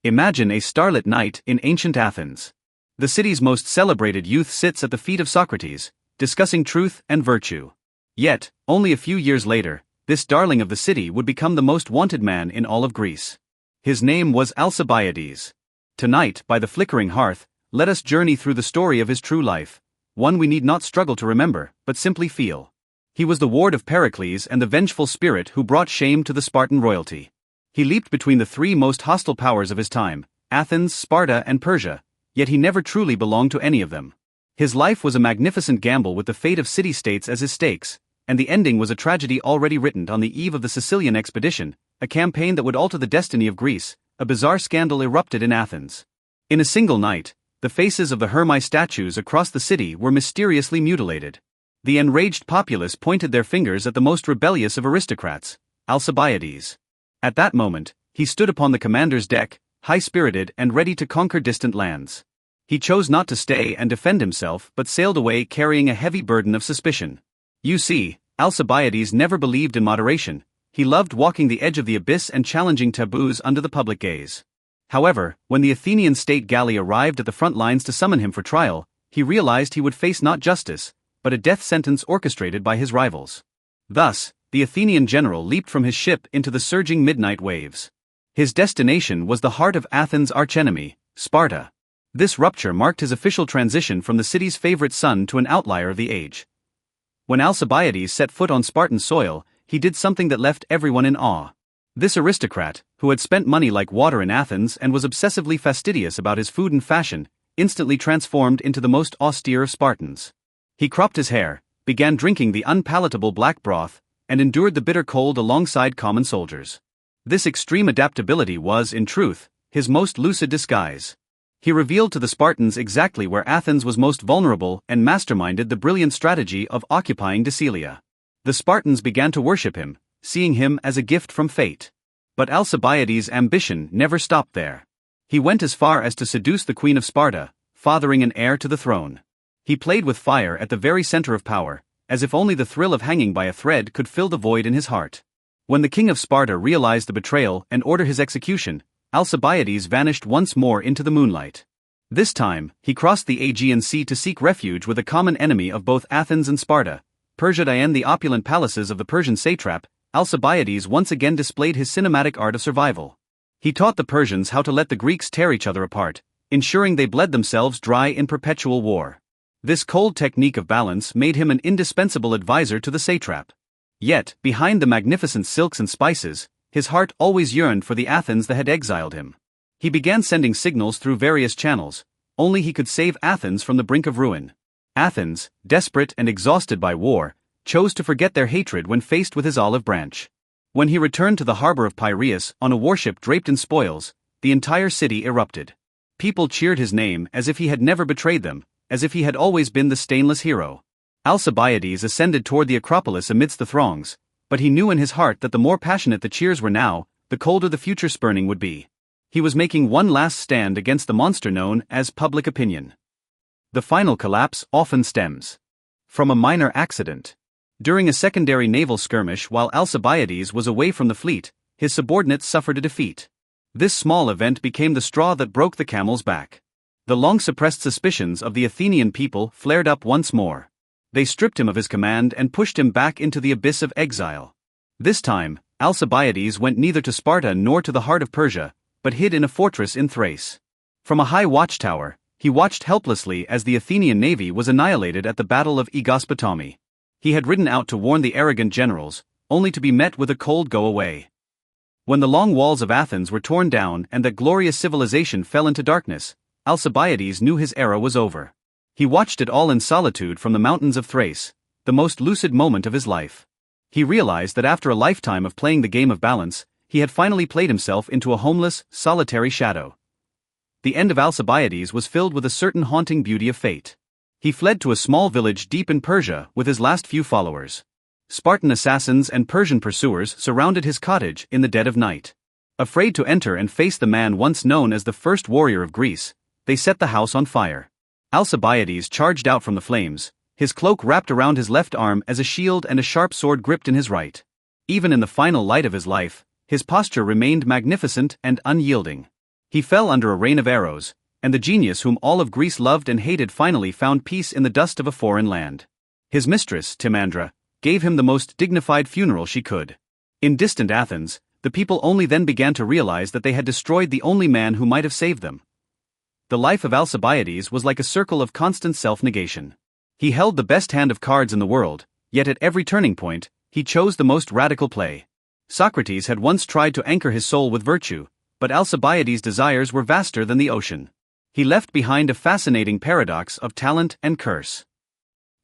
Imagine a starlit night in ancient Athens. The city's most celebrated youth sits at the feet of Socrates, discussing truth and virtue. Yet, only a few years later, this darling of the city would become the most wanted man in all of Greece. His name was Alcibiades. Tonight, by the flickering hearth, let us journey through the story of his true life, one we need not struggle to remember, but simply feel. He was the ward of Pericles and the vengeful spirit who brought shame to the Spartan royalty. He leaped between the three most hostile powers of his time, Athens, Sparta, and Persia, yet he never truly belonged to any of them. His life was a magnificent gamble with the fate of city-states as his stakes, and the ending was a tragedy already written on the eve of the Sicilian expedition, a campaign that would alter the destiny of Greece. A bizarre scandal erupted in Athens. In a single night, the faces of the Hermae statues across the city were mysteriously mutilated. The enraged populace pointed their fingers at the most rebellious of aristocrats, Alcibiades. At that moment, he stood upon the commander's deck, high-spirited and ready to conquer distant lands. He chose not to stay and defend himself but sailed away carrying a heavy burden of suspicion. You see, Alcibiades never believed in moderation. He loved walking the edge of the abyss and challenging taboos under the public gaze. However, when the Athenian state galley arrived at the front lines to summon him for trial, he realized he would face not justice, but a death sentence orchestrated by his rivals. Thus, the Athenian general leaped from his ship into the surging midnight waves. His destination was the heart of Athens' archenemy, Sparta. This rupture marked his official transition from the city's favorite son to an outlier of the age. When Alcibiades set foot on Spartan soil, he did something that left everyone in awe. This aristocrat, who had spent money like water in Athens and was obsessively fastidious about his food and fashion, instantly transformed into the most austere of Spartans. He cropped his hair, began drinking the unpalatable black broth, and endured the bitter cold alongside common soldiers. This extreme adaptability was, in truth, his most lucid disguise. He revealed to the Spartans exactly where Athens was most vulnerable and masterminded the brilliant strategy of occupying Decelia. The Spartans began to worship him, seeing him as a gift from fate. But Alcibiades' ambition never stopped there. He went as far as to seduce the Queen of Sparta, fathering an heir to the throne. He played with fire at the very center of power, as if only the thrill of hanging by a thread could fill the void in his heart. When the king of Sparta realized the betrayal and ordered his execution, Alcibiades vanished once more into the moonlight. This time, he crossed the Aegean Sea to seek refuge with a common enemy of both Athens and Sparta, Persia. In the opulent palaces of the Persian satrap, Alcibiades once again displayed his cinematic art of survival. He taught the Persians how to let the Greeks tear each other apart, ensuring they bled themselves dry in perpetual war. This cold technique of balance made him an indispensable advisor to the satrap. Yet, behind the magnificent silks and spices, his heart always yearned for the Athens that had exiled him. He began sending signals through various channels, only he could save Athens from the brink of ruin. Athens, desperate and exhausted by war, chose to forget their hatred when faced with his olive branch. When he returned to the harbor of Piraeus on a warship draped in spoils, the entire city erupted. People cheered his name as if he had never betrayed them, as if he had always been the stainless hero. Alcibiades ascended toward the Acropolis amidst the throngs, but he knew in his heart that the more passionate the cheers were now, the colder the future spurning would be. He was making one last stand against the monster known as public opinion. The final collapse often stems from a minor accident. During a secondary naval skirmish while Alcibiades was away from the fleet, his subordinates suffered a defeat. This small event became the straw that broke the camel's back. The long-suppressed suspicions of the Athenian people flared up once more. They stripped him of his command and pushed him back into the abyss of exile. This time, Alcibiades went neither to Sparta nor to the heart of Persia, but hid in a fortress in Thrace. From a high watchtower, he watched helplessly as the Athenian navy was annihilated at the Battle of Aegospotami. He had ridden out to warn the arrogant generals, only to be met with a cold go away. When the long walls of Athens were torn down and that glorious civilization fell into darkness, Alcibiades knew his era was over. He watched it all in solitude from the mountains of Thrace, the most lucid moment of his life. He realized that after a lifetime of playing the game of balance, he had finally played himself into a homeless, solitary shadow. The end of Alcibiades was filled with a certain haunting beauty of fate. He fled to a small village deep in Persia with his last few followers. Spartan assassins and Persian pursuers surrounded his cottage in the dead of night. Afraid to enter and face the man once known as the first warrior of Greece, they set the house on fire. Alcibiades charged out from the flames, his cloak wrapped around his left arm as a shield and a sharp sword gripped in his right. Even in the final light of his life, his posture remained magnificent and unyielding. He fell under a rain of arrows, and the genius whom all of Greece loved and hated finally found peace in the dust of a foreign land. His mistress, Timandra, gave him the most dignified funeral she could. In distant Athens, the people only then began to realize that they had destroyed the only man who might have saved them. The life of Alcibiades was like a circle of constant self-negation. He held the best hand of cards in the world, yet at every turning point, he chose the most radical play. Socrates had once tried to anchor his soul with virtue, but Alcibiades' desires were vaster than the ocean. He left behind a fascinating paradox of talent and curse.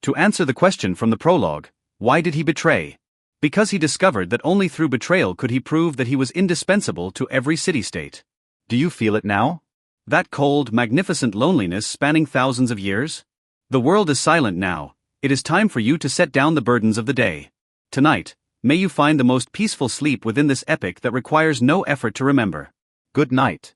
To answer the question from the prologue, why did he betray? Because he discovered that only through betrayal could he prove that he was indispensable to every city-state. Do you feel it now? That cold, magnificent loneliness spanning thousands of years? The world is silent now. It is time for you to set down the burdens of the day. Tonight, may you find the most peaceful sleep within this epic that requires no effort to remember. Good night.